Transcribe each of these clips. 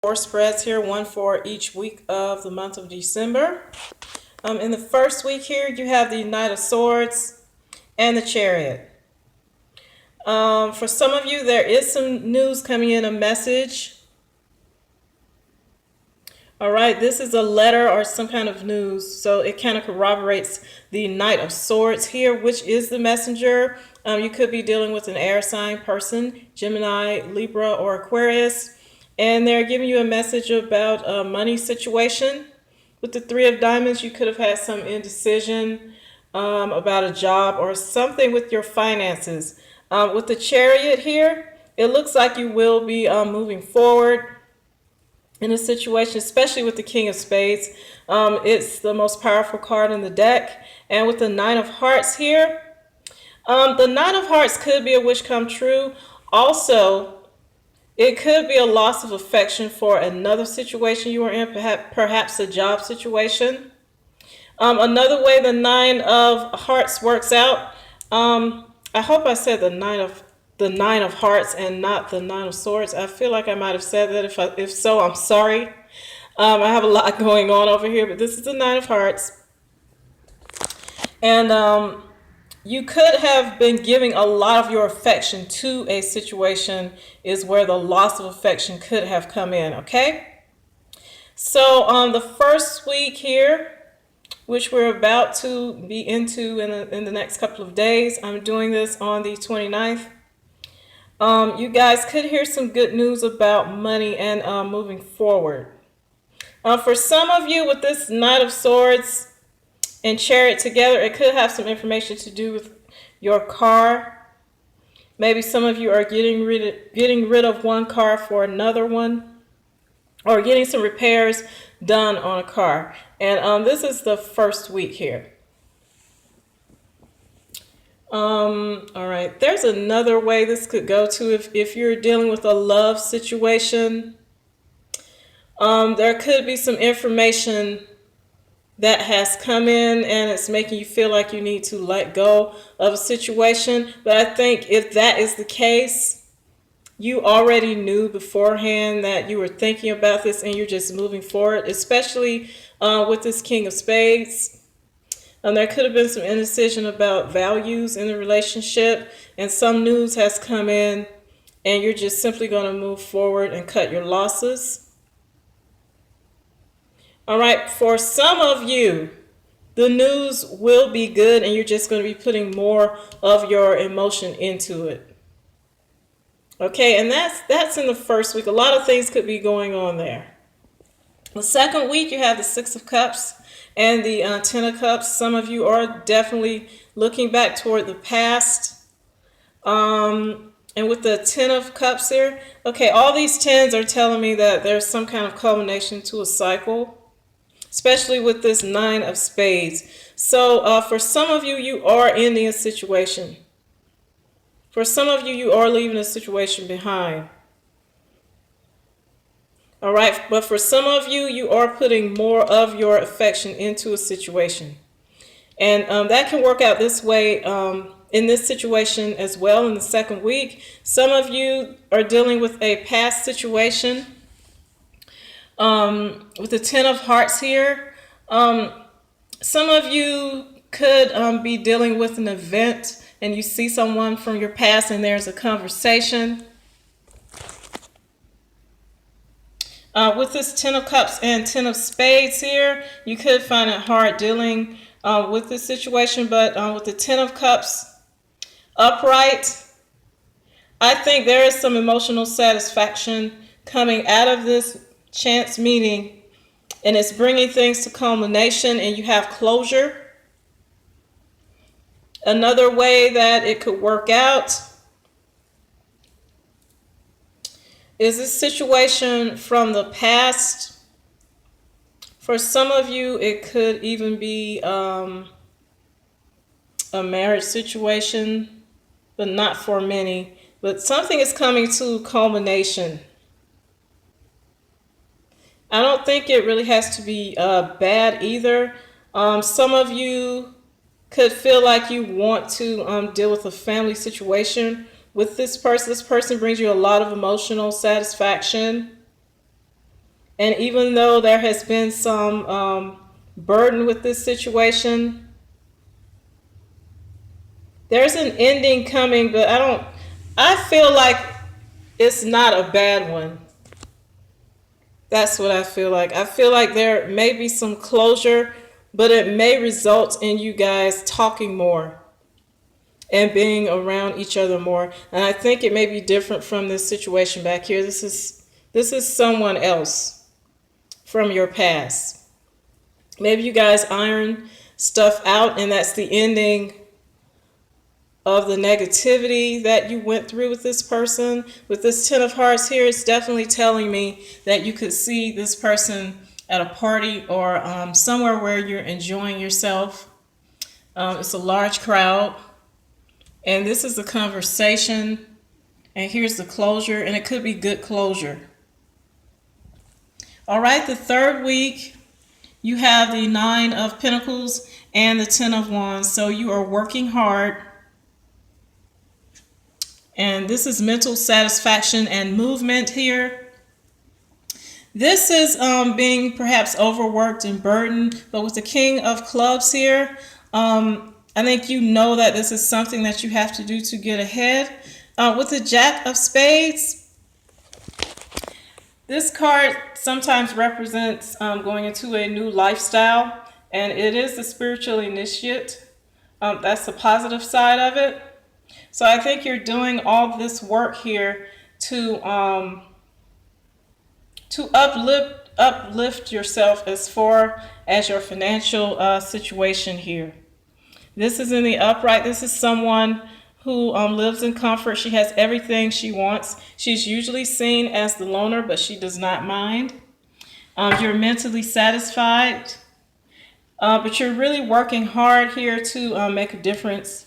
Four spreads here, one for each week of the month of December. In the first week here, you have the Knight of Swords and the Chariot. For some of you, there is some news coming in, a message. All right, this is a letter or some kind of news, so it kind of corroborates the Knight of Swords here, which is the messenger. You could be dealing with an air sign person, Gemini, Libra, or Aquarius, and they're giving you a message about a money situation. With the Three of Diamonds, you could have had some indecision about a job or something with your finances. With the Chariot here, it looks like you will be moving forward in a situation, especially with the King of Spades. It's the most powerful card in the deck. And with the Nine of Hearts here, the Nine of Hearts could be a wish come true. Also, it could be a loss of affection for another situation you are in, perhaps a job situation. Another way the Nine of Hearts works out, I hope I said the Nine of Hearts and not the Nine of Swords. I feel like I might have said that. If so, I'm sorry. I have a lot going on over here, but this is the Nine of Hearts. And you could have been giving a lot of your affection to a situation is where the loss of affection could have come in, okay? So the first week here, which we're about to be into in the next couple of days, I'm doing this on the 29th. You guys could hear some good news about money and moving forward. For some of you with this Knight of Swords and Chariot together, it could have some information to do with your car. Maybe some of you are getting rid of one car for another one, or getting some repairs done on a car. And this is the first week here. All right, there's another way this could go to if you're dealing with a love situation. There could be some information that has come in and it's making you feel like you need to let go of a situation. But I think if that is the case, you already knew beforehand that you were thinking about this and you're just moving forward, especially with this King of Spades. There could have been some indecision about values in the relationship, and some news has come in and you're just simply going to move forward and cut your losses. All right, for some of you, the news will be good and you're just going to be putting more of your emotion into it. Okay, and that's in the first week. A lot of things could be going on there. The second week, you have the Six of Cups and the Ten of Cups. Some of you are definitely looking back toward the past. And with the Ten of Cups here, okay, all these tens are telling me that there's some kind of culmination to a cycle, especially with this Nine of Spades. So for some of you, you are ending a situation. For some of you, you are leaving a situation behind. All right, but for some of you, you are putting more of your affection into a situation. And that can work out this way in this situation as well in the second week. Some of you are dealing with a past situation. With the Ten of Hearts here, some of you could be dealing with an event and you see someone from your past and there's a conversation. With this Ten of Cups and Ten of Spades here, you could find it hard dealing with this situation, but with the Ten of Cups upright, I think there is some emotional satisfaction coming out of this chance meeting, and it's bringing things to culmination and you have closure. Another way that it could work out is this situation from the past. For some of you, it could even be a marriage situation, but not for many. But something is coming to culmination. I don't think it really has to be bad either. Some of you could feel like you want to deal with a family situation with this person. This person brings you a lot of emotional satisfaction. And even though there has been some burden with this situation, there's an ending coming, but I feel like it's not a bad one. That's what I feel like. I feel like there may be some closure, but it may result in you guys talking more and being around each other more. And I think it may be different from this situation back here. This is someone else from your past. Maybe you guys iron stuff out, and that's the ending of the negativity that you went through with this person. With this Ten of Hearts here, it's definitely telling me that you could see this person at a party or somewhere where you're enjoying yourself. It's a large crowd, and this is a conversation, and here's the closure, and it could be good closure. All right, the third week, you have the Nine of Pentacles and the Ten of Wands, so you are working hard. And this is mental satisfaction and movement here. This is being perhaps overworked and burdened, but with the King of Clubs here, I think you know that this is something that you have to do to get ahead. With the Jack of Spades, this card sometimes represents going into a new lifestyle, and it is the spiritual initiate. That's the positive side of it. So I think you're doing all this work here to uplift yourself as far as your financial situation here. This is in the upright. This is someone who lives in comfort. She has everything she wants. She's usually seen as the loner, but she does not mind. You're mentally satisfied, but you're really working hard here to make a difference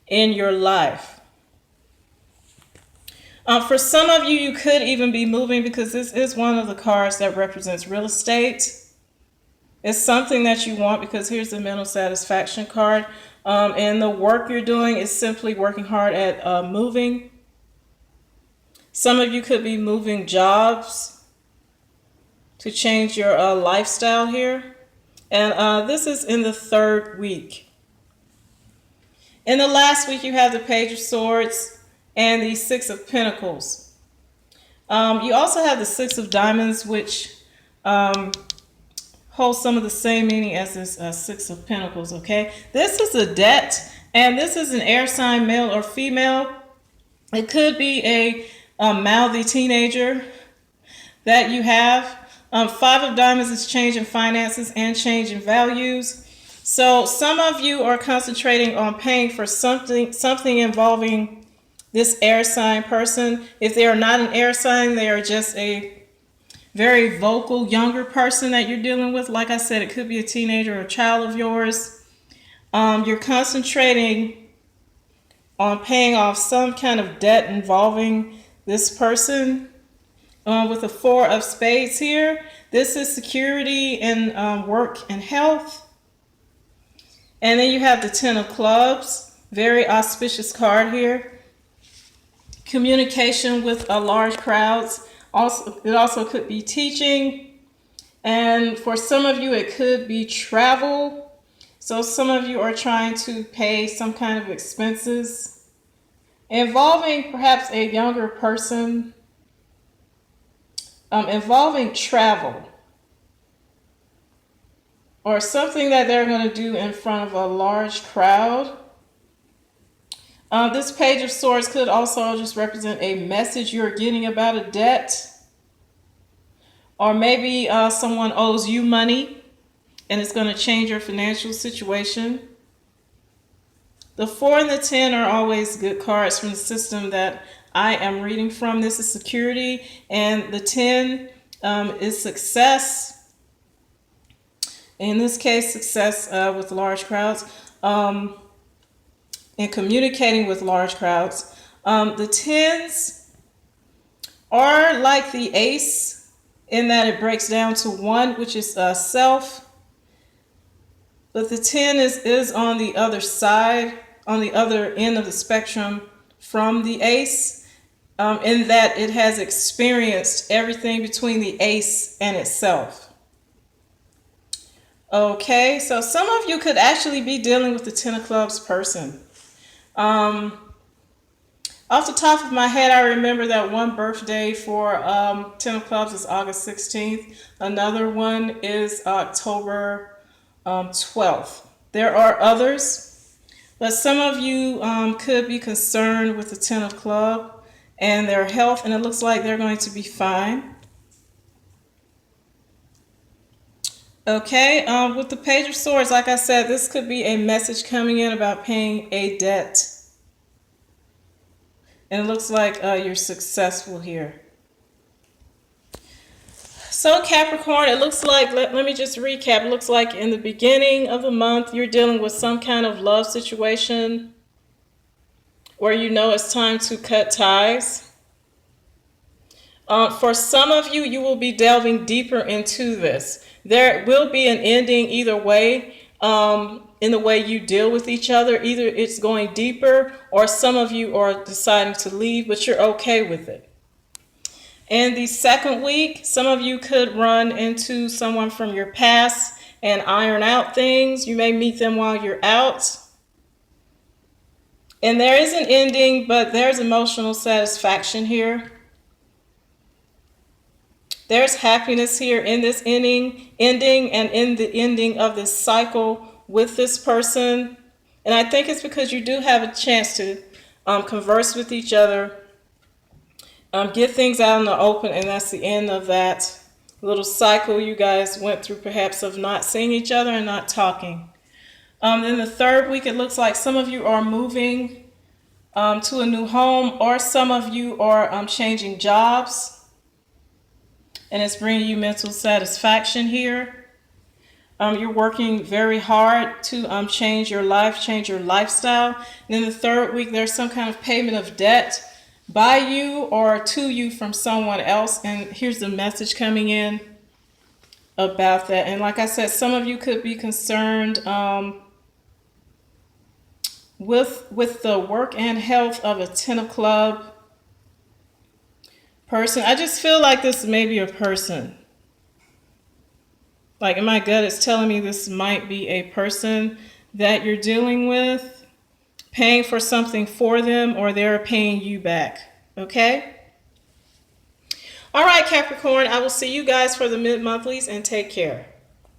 in your life. For some of you, you could even be moving, because this is one of the cards that represents real estate. It's something that you want, because here's the mental satisfaction card. And the work you're doing is simply working hard at moving. Some of you could be moving jobs to change your lifestyle here. And this is in the third week. In the last week, you have the Page of Swords and the Six of Pentacles. You also have the Six of Diamonds, which holds some of the same meaning as this Six of Pentacles, okay? This is a debt, and this is an air sign, male or female. It could be a mouthy teenager that you have. Five of Diamonds is change in finances and change in values. So some of you are concentrating on paying for something involving this air sign person. If they are not an air sign, they are just a very vocal younger person that you're dealing with. Like I said, it could be a teenager or a child of yours. You're concentrating on paying off some kind of debt involving this person. With the Four of Spades here, this is security in work and health. And then you have the Ten of Clubs, very auspicious card here. Communication with large crowds. It also could be teaching. And for some of you, it could be travel. So some of you are trying to pay some kind of expenses involving perhaps a younger person, involving travel, or something that they're going to do in front of a large crowd. This Page of Swords could also just represent a message you're getting about a debt. Or maybe someone owes you money and it's going to change your financial situation. The 4 and the 10 are always good cards from the system that I am reading from. This is security, and the 10 is success. In this case, success with large crowds and communicating with large crowds. The 10s are like the ace in that it breaks down to 1, which is self. But the 10 is on the other side, on the other end of the spectrum from the ace. in that it has experienced everything between the ace and itself. Okay, so some of you could actually be dealing with the Ten of Clubs person. Off the top of my head, I remember that one birthday for Ten of Clubs is August 16th. Another one is October 12th. There are others, but some of you could be concerned with the Ten of Clubs and their health, and it looks like they're going to be fine. Okay, with the Page of Swords, like I said, this could be a message coming in about paying a debt. And it looks like you're successful here. So Capricorn, it looks like, let me just recap. It looks like in the beginning of the month, you're dealing with some kind of love situation where you know it's time to cut ties. For some of you, you will be delving deeper into this. There will be an ending either way. In the way you deal with each other. Either it's going deeper or some of you are deciding to leave, but you're okay with it. And the second week, some of you could run into someone from your past and iron out things. You may meet them while you're out. And there is an ending, but there's emotional satisfaction here. There's happiness here in this ending and in the ending of this cycle with this person. And I think it's because you do have a chance to converse with each other, get things out in the open, and that's the end of that little cycle you guys went through, perhaps, of not seeing each other and not talking. Then the third week, it looks like some of you are moving to a new home, or some of you are changing jobs, and it's bringing you mental satisfaction here. You're working very hard to change your life, change your lifestyle. And then the third week, there's some kind of payment of debt by you or to you from someone else. And here's the message coming in about that. And like I said, some of you could be concerned with the work and health of a Ten of Clubs person. I just feel like this may be a person. Like in my gut, it's telling me this might be a person that you're dealing with, paying for something for them, or they're paying you back. Okay? All right, Capricorn, I will see you guys for the mid-monthlies, and take care.